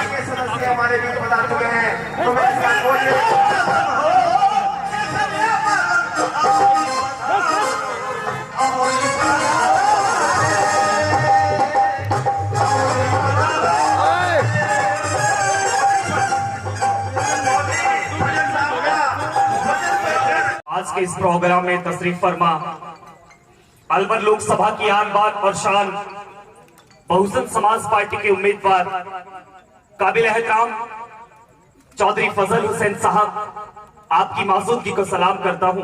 के सदस्य हमारे बीच बता चुके हैं, तो मेरे साथ बोलिए। आज के इस प्रोग्राम में तशरीफ फरमा अलवर लोकसभा की आन बान और शान बहुजन समाज पार्टी के उम्मीदवार काबिल एहतराम चौधरी फजल हुसैन साहब, आपकी मौजूदगी को सलाम करता हूं।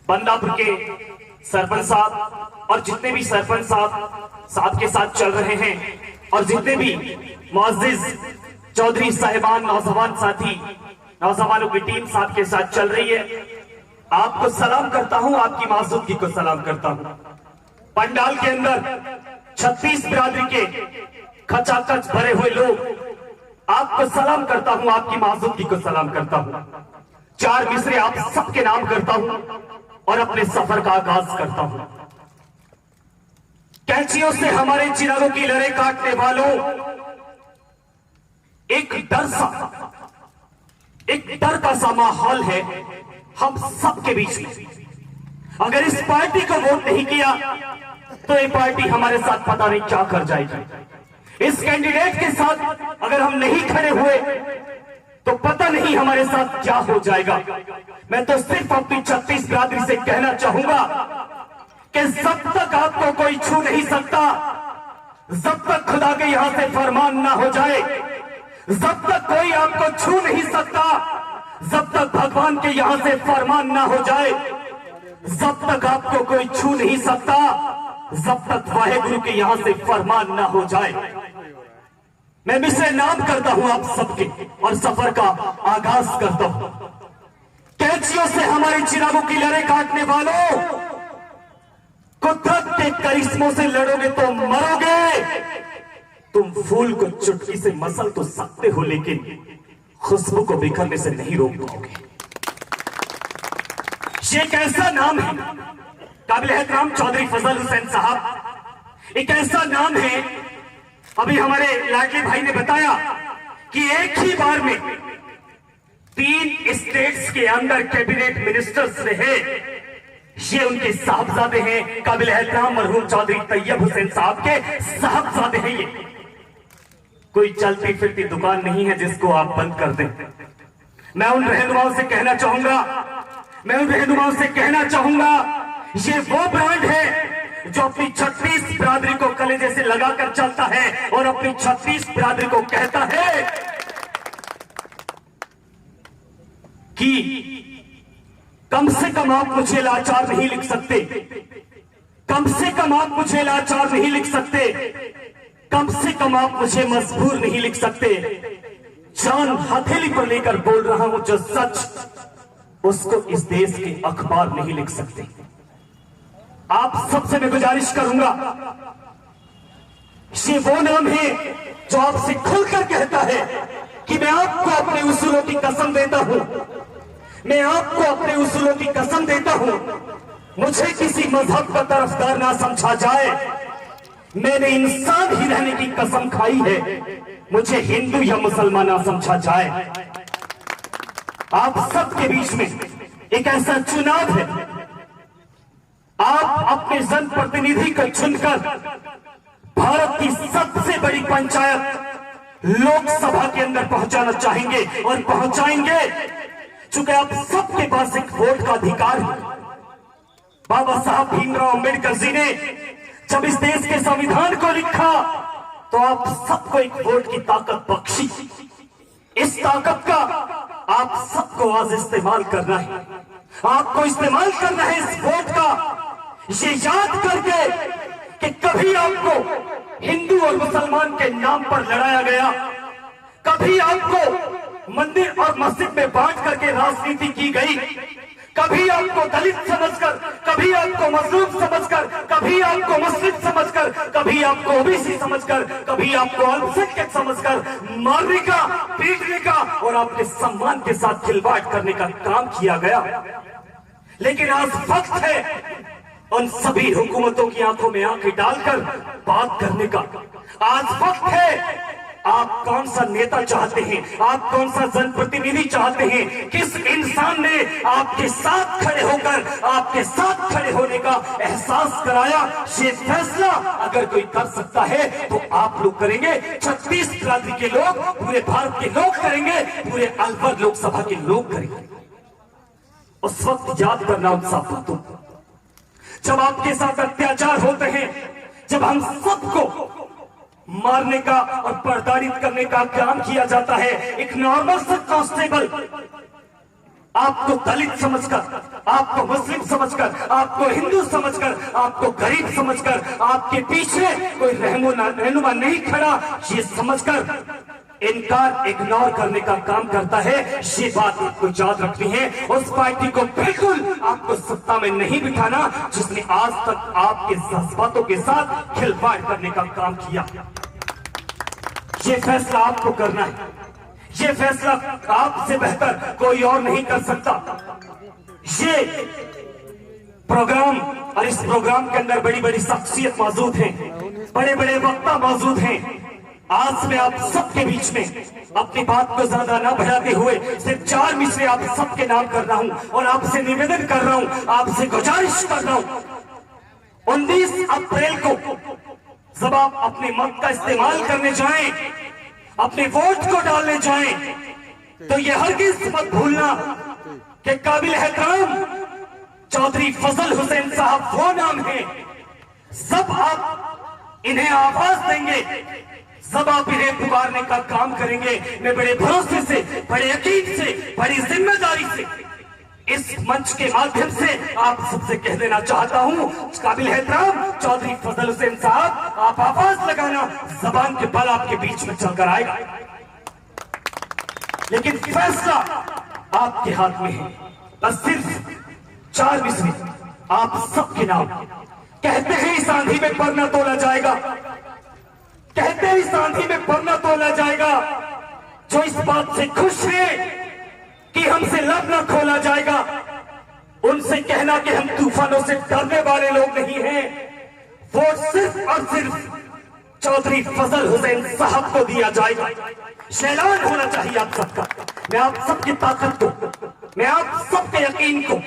बंदापुर के सरपंच साहब और जितने भी सरपंच साहब के साथ चल रहे हैं और जितने भी मुअज्जिज चौधरी साहिबान नौजवान साथी नौजवानों की टीम साहब के साथ चल रही है, आपको सलाम करता हूं, आपकी मौजूदगी को सलाम करता हूं। पंडाल के अंदर 36 बिरादरी के खचाखच भरे हुए लोग, आपको सलाम करता हूं, आपकी मौजूदगी को सलाम करता हूं। चार मिसरे आप सबके नाम करता हूं और अपने सफर का आगाज करता हूं। कैंचियों से हमारे चिरागों की लड़े काटने वालों, एक डर का सा माहौल है हम सबके बीच में। अगर इस पार्टी को वोट नहीं किया तो ये पार्टी हमारे साथ पता नहीं क्या कर जाएगी। इस कैंडिडेट के साथ अगर हम नहीं खड़े हुए तो पता नहीं हमारे साथ क्या हो जाएगा। मैं तो सिर्फ अपनी 36 बिरादरी से कहना चाहूंगा कि जब तक आपको कोई छू नहीं सकता, जब तक खुदा के यहां से फरमान ना हो जाए, जब तक कोई आपको छू नहीं सकता, जब तक भगवान के यहां से फरमान ना हो जाए, जब तक आपको कोई छू नहीं सकता, जब तक वाहेगुरु के यहां से फरमान ना हो जाए। मैं मिसरे नाम करता हूं आप सबके और सफर का आगाज करता हूं। कैंचियों से हमारे चिरागों की लड़े काटने वालों, कुदरत के करिश्मों से लड़ोगे तो मरोगे। तुम फूल को चुटकी से मसल तो सकते हो, लेकिन खुशबू को बिखरने से नहीं रोक पाओगे। ये एक ऐसा नाम है काबिल एहतराम चौधरी फजल हुसैन साहब, एक ऐसा नाम है, अभी हमारे लाडले भाई ने बताया कि एक ही बार में 3 स्टेट्स के अंदर कैबिनेट मिनिस्टर्स रहे। ये उनके साहबजादे हैं, काबिल एहतराम मरहूम चौधरी तैयब हुसैन साहब के साहबजादे हैं। ये कोई चलती फिरती दुकान नहीं है जिसको आप बंद कर दें। मैं उन रहनुमाओं से कहना चाहूंगा, ये वो ब्रांड है जो अपनी 36 बिरादरी को कलेजे से लगाकर चलता है और अपनी 36 बिरादरी को कहता है कि कम से कम आप मुझे लाचार नहीं लिख सकते, कम से कम आप मुझे लाचार नहीं लिख सकते, कम से कम आप मुझे मजबूर नहीं लिख सकते। जान हथेली पर लेकर बोल रहा हूं, जो सच उसको इस देश के अखबार नहीं लिख सकते। आप सबसे मैं गुजारिश करूंगा, ये वो नाम है जो आपसे खुलकर कहता है कि मैं आपको अपने उसूलों की कसम देता हूं, मैं आपको अपने उसूलों की कसम देता हूं। मुझे किसी मजहब का तरफदार ना समझा जाए, मैंने इंसान ही रहने की कसम खाई है, मुझे हिंदू या मुसलमान ना समझा जाए। आप सबके बीच में एक ऐसा चुनाव है, आप अपने जनप्रतिनिधि को चुनकर भारत की सबसे बड़ी पंचायत लोकसभा के अंदर पहुंचाना चाहेंगे और पहुंचाएंगे, चूंकि आप सबके पास एक वोट का अधिकार है। बाबा साहब भीमराव अंबेडकर जी ने जब इस देश के संविधान को लिखा तो आप सबको एक वोट की ताकत बख्शी। इस ताकत का आप सबको आज इस्तेमाल करना है, आपको इस्तेमाल करना है इस वोट का, ये याद करके कि कभी आपको हिंदू और मुसलमान के नाम पर लड़ाया गया, कभी आपको मंदिर और मस्जिद में बांट करके राजनीति की गई, कभी आपको दलित समझकर, कभी आपको मजलूम समझकर, कभी आपको मुस्लिम समझकर, कभी आपको ओबीसी समझकर, कभी आपको अल्पसंख्यक समझकर मारने का, पीटने का और आपके सम्मान के साथ खिलवाड़ करने का काम किया गया। लेकिन आज वक्त है उन सभी हुकूमतों की आंखों में आंखें डालकर बात करने का। आज वक्त है आप कौन सा नेता चाहते हैं, आप कौन सा जनप्रतिनिधि चाहते हैं, किस इंसान ने आपके साथ खड़े होकर आपके साथ खड़े होने का एहसास कराया, ये फैसला अगर कोई कर सकता है तो आप लोग करेंगे। 36 बिरादरी के लोग, पूरे भारत के लोग करेंगे, पूरे अलवर लोकसभा के लोग करेंगे। उस वक्त याद करना उन सब बातों, जब आपके साथ अत्याचार होते हैं, जब हम सबको मारने का और प्रताड़ित करने का काम किया जाता है। एक नॉर्मल सा कांस्टेबल आपको दलित समझकर, आपको मुस्लिम समझकर, आपको हिंदू समझकर, आपको गरीब समझकर, आपके पीछे कोई रहनुमा नहीं खड़ा, ये समझकर इनकार, इग्नोर करने का काम करता है। ये बात आपको याद रखनी है। उस पार्टी को बिल्कुल आपको सत्ता में नहीं बिठाना जिसने आज तक आपके जज्बातों के साथ खिलवाड़ करने का काम किया। ये फैसला आपको करना है। ये फैसला आपसे बेहतर कोई और नहीं कर सकता। ये प्रोग्राम और इस प्रोग्राम के अंदर बड़ी बड़ी शख्सियत मौजूद हैं, बड़े बड़े वक्ता मौजूद हैं। आज मैं आप सबके बीच में अपनी बात को ज्यादा ना बढ़ाते हुए सिर्फ 4 मिसरे आप सबके नाम कर रहा हूं और आपसे निवेदन कर रहा हूं, आपसे गुजारिश कर रहा हूं। 19 अप्रैल को जब आप अपने मत का इस्तेमाल करने जाएं, अपने वोट को डालने जाएं, तो ये हरगिज मत भूलना कि काबिल एहतराम चौधरी फजल हुसैन साहब वो नाम है। सब आप इन्हें आवाज देंगे, सब आप इन्हें पुकारने का काम करेंगे। मैं बड़े भरोसे से, बड़े यकीन से, बड़ी जिम्मेदारी से इस मंच के माध्यम से आप सबसे कह देना चाहता हूं, काबिल एहतराम चौधरी फजल हुसैन साहब, आप आवाज लगाना, जबान के बल आपके बीच में चलकर आएगा, लेकिन फैसला आपके हाथ में है। बस सिर्फ 4 मिसरे आप सबके नाम। कहते हैं इस आंधी में पर न तोला जाएगा, कहते हैं इस आंधी में पर न तोला जाएगा। जो इस बात से खुश है कि हमसे लब न खोला जाएगा, उनसे कहना कि हम तूफानों से डरने वाले लोग नहीं हैं। वोट सिर्फ और सिर्फ चौधरी फजल हुसैन साहब को दिया जाएगा। ऐलान होना चाहिए आप सबका। मैं आप सबकी ताकत को, मैं आप सबके यकीन को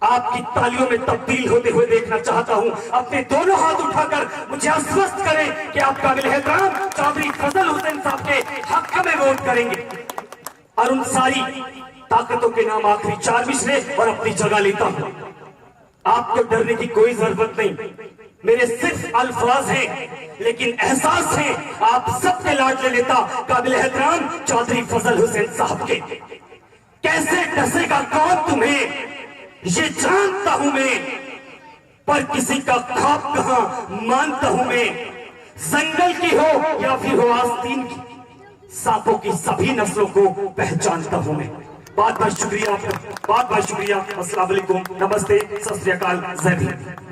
आपकी तालियों में तब्दील होते हुए देखना चाहता हूं। अपने दोनों हाथ उठाकर मुझे आश्वस्त करें कि आप काबिल एहतराम चौधरी फजल हुसैन साहब के हक में वोट करेंगे। और उन सारी ताकतों के नाम आखिरी 4 मिसरे और अपनी जगह लेता हूं। आपको डरने की कोई जरूरत नहीं, मेरे सिर्फ अल्फाज हैं लेकिन एहसास है आप सबके लाडले नेता काबिल एहतराम चौधरी फजल हुसैन साहब के। कैसे डसेगा कौन तुम्हें ये जानता हूं मैं, पर किसी का ख्वाब कहां मानता हूं मैं। जंगल की हो या फिर हो आस्तीन की, सांपों की सभी नस्लों को पहचानता हूं मैं। बहुत बहुत शुक्रिया आपका, बहुत बहुत शुक्रिया। अस्सलाम वालेकुम, नमस्ते, सत श्री अकाल, जय हिंद।